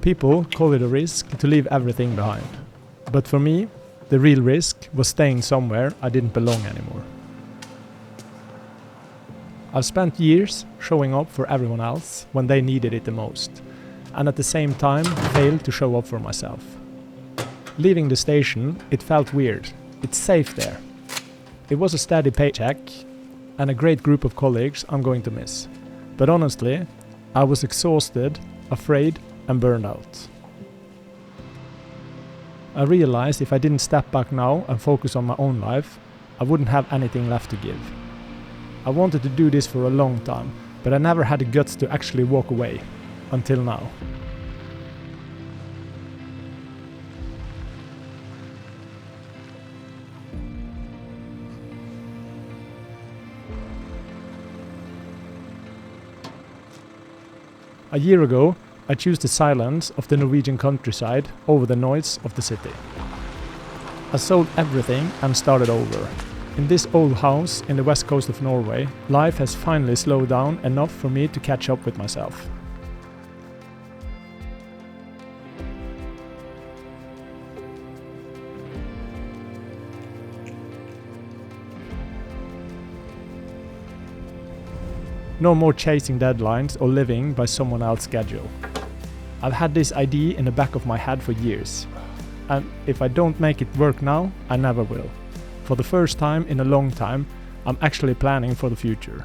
People call it a risk to leave everything behind. But for me, the real risk was staying somewhere I didn't belong anymore. I've spent years showing up for everyone else when they needed it the most, and at the same time failed to show up for myself. Leaving the station, it felt weird. It's safe there. It was a steady paycheck and a great group of colleagues I'm going to miss. But honestly, I was exhausted, afraid, and burned out. I realized if I didn't step back now and focus on my own life, I wouldn't have anything left to give. I wanted to do this for a long time, but I never had the guts to actually walk away, until now. A year ago, I chose the silence of the Norwegian countryside over the noise of the city. I sold everything and started over. In this old house in the west coast of Norway, life has finally slowed down enough for me to catch up with myself. No more chasing deadlines or living by someone else's schedule. I've had this idea in the back of my head for years, and if I don't make it work now, I never will. For the first time in a long time, I'm actually planning for the future.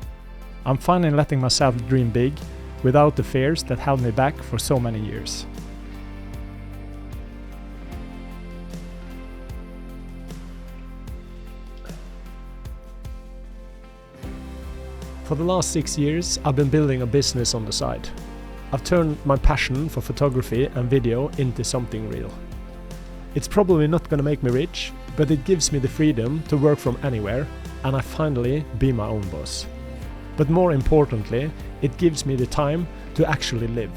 I'm finally letting myself dream big, without the fears that held me back for so many years. For the last 6 years, I've been building a business on the side. I've turned my passion for photography and video into something real. It's probably not gonna make me rich, but it gives me the freedom to work from anywhere, and I finally be my own boss. But more importantly, it gives me the time to actually live.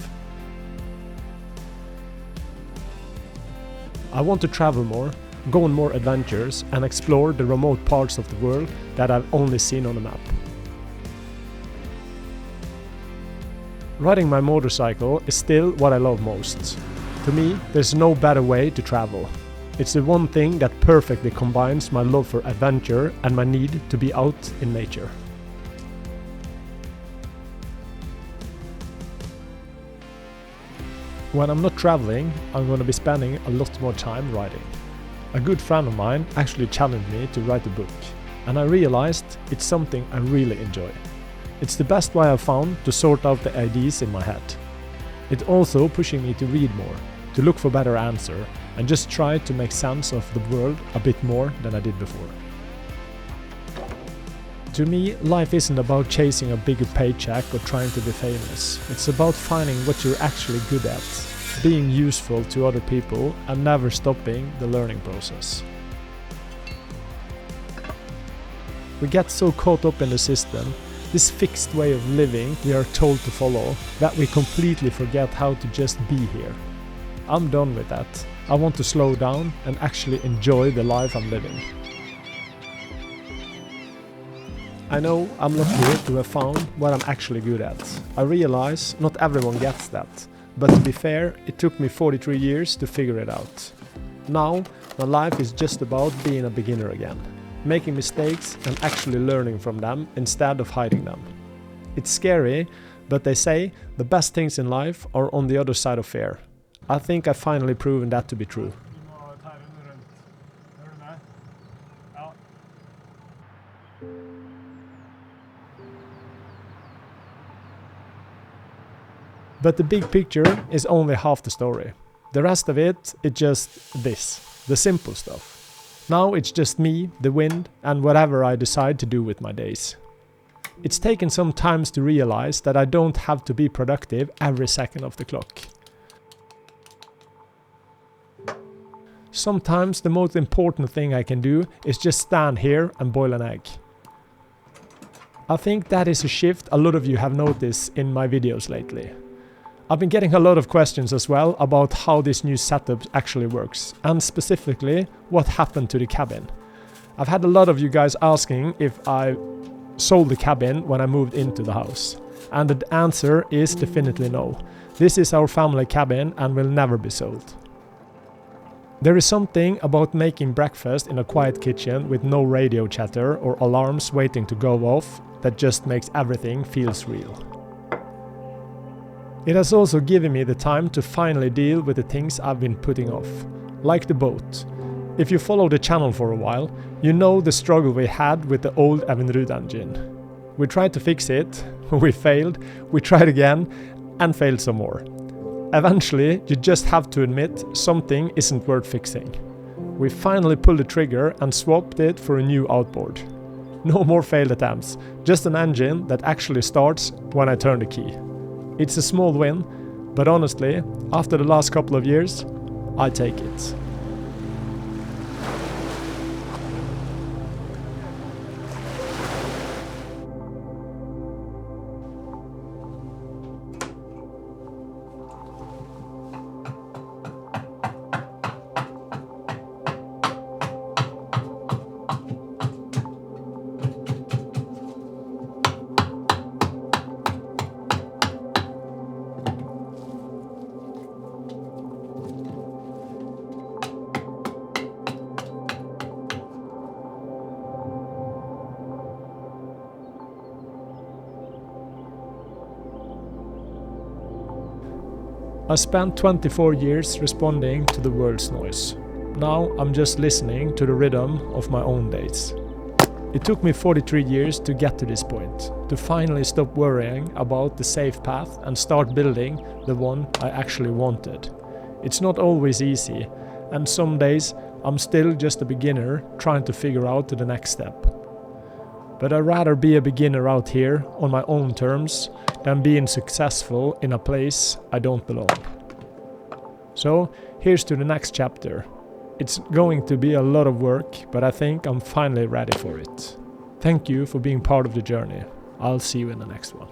I want to travel more, go on more adventures, and explore the remote parts of the world that I've only seen on a map. Riding my motorcycle is still what I love most. To me, there's no better way to travel. It's the one thing that perfectly combines my love for adventure and my need to be out in nature. When I'm not traveling, I'm going to be spending a lot more time riding. A good friend of mine actually challenged me to write a book, and I realized it's something I really enjoy. It's the best way I've found to sort out the ideas in my head. It's also pushing me to read more, to look for better answers, and just try to make sense of the world a bit more than I did before. To me, life isn't about chasing a bigger paycheck or trying to be famous. It's about finding what you're actually good at, being useful to other people, and never stopping the learning process. We get so caught up in the system, this fixed way of living we are told to follow, that we completely forget how to just be here. I'm done with that. I want to slow down and actually enjoy the life I'm living. I know I'm lucky to have found what I'm actually good at. I realize not everyone gets that, but to be fair, it took me 43 years to figure it out. Now, my life is just about being a beginner again, making mistakes and actually learning from them instead of hiding them. It's scary, but they say the best things in life are on the other side of fear. I think I've finally proven that to be true. But the big picture is only half the story. The rest of it is just this, the simple stuff. Now it's just me, the wind, and whatever I decide to do with my days. It's taken some time to realize that I don't have to be productive every second of the clock. Sometimes the most important thing I can do is just stand here and boil an egg. I think that is a shift a lot of you have noticed in my videos lately. I've been getting a lot of questions as well about how this new setup actually works, and specifically what happened to the cabin. I've had a lot of you guys asking if I sold the cabin when I moved into the house. And the answer is definitely no. This is our family cabin and will never be sold. There is something about making breakfast in a quiet kitchen with no radio chatter or alarms waiting to go off that just makes everything feels real. It has also given me the time to finally deal with the things I've been putting off, like the boat. If you follow the channel for a while, you know the struggle we had with the old Evinrude engine. We tried to fix it, we failed, we tried again, and failed some more. Eventually, you just have to admit something isn't worth fixing. We finally pulled the trigger and swapped it for a new outboard. No more failed attempts, just an engine that actually starts when I turn the key. It's a small win, but honestly, after the last couple of years, I take it. I spent 24 years responding to the world's noise. Now I'm just listening to the rhythm of my own days. It took me 43 years to get to this point, to finally stop worrying about the safe path and start building the one I actually wanted. It's not always easy, and some days I'm still just a beginner trying to figure out the next step. But I'd rather be a beginner out here on my own terms than being successful in a place I don't belong. So here's to the next chapter. It's going to be a lot of work, but I think I'm finally ready for it. Thank you for being part of the journey. I'll see you in the next one.